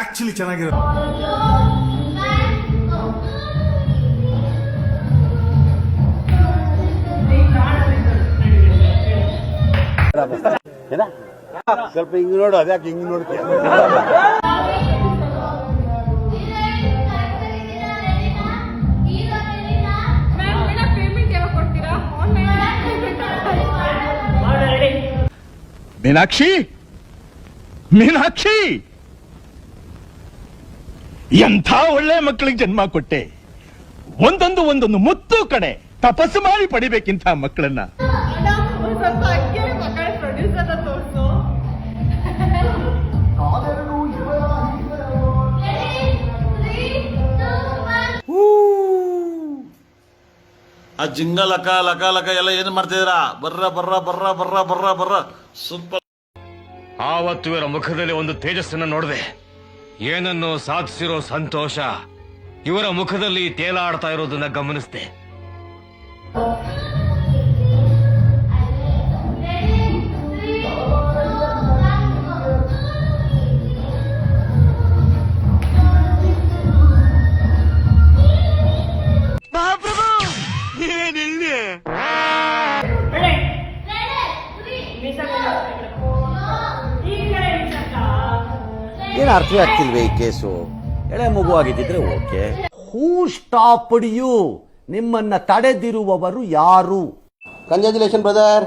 Actually ಚೆನ್ನಾಗಿರೋದು. ಸ್ವಲ್ಪ ಹಿಂಗ್ ನೋಡು, ಅದ್ಯಾಕೆ ಹಿಂಗ್ ನೋಡ್ತೀಯ? ಮೀನಾಕ್ಷಿ, ಮೀನಾಕ್ಷಿ, ಎಂಥ ಒಳ್ಳೆ ಮಕ್ಕಳಿಗೆ ಜನ್ಮ ಕೊಟ್ಟೆ. ಒಂದೊಂದು ಮುತ್ತು ಕಡೆ ತಪಸ್ಸು ಮಾಡಿ ಪಡಿಬೇಕಿಂತ ಮಕ್ಕಳನ್ನ. ಆ ಜಿಂಗ ಲಕ ಲಕ ಲಕ ಎಲ್ಲ ಏನ್ ಮಾಡ್ತಿದ್ದೀರಾ? ಬರ್ರ ಬರ್ರ ಬರ್ರ ಬರ್ರ ಬರ್ರ ಬರ್ರ ಸೂಪರ್. ಆವತ್ತು ಇವರ ಮುಖದಲ್ಲಿ ಒಂದು ತೇಜಸ್ಸನ್ನು ನೋಡಿದೆ. ಏನನ್ನು ಸಾಧಿಸಿರೋ ಸಂತೋಷ ಇವರ ಮುಖದಲ್ಲಿ ತೇಲಾಡ್ತಾ ಇರೋದನ್ನ ಗಮನಿಸಿದೆ. ಏನು ಅರ್ಥವೇ ಆಗ್ತಿಲ್ವೇ ಈ ಕೇಸು? ಎಳೆ ಮಗು ಆಗಿದ್ದಿದ್ರೆ ಓಕೆ. Who stopped you? ನಿಮ್ಮನ್ನ ತಡೆದಿರುವವರು ಯಾರು? Congratulation brother.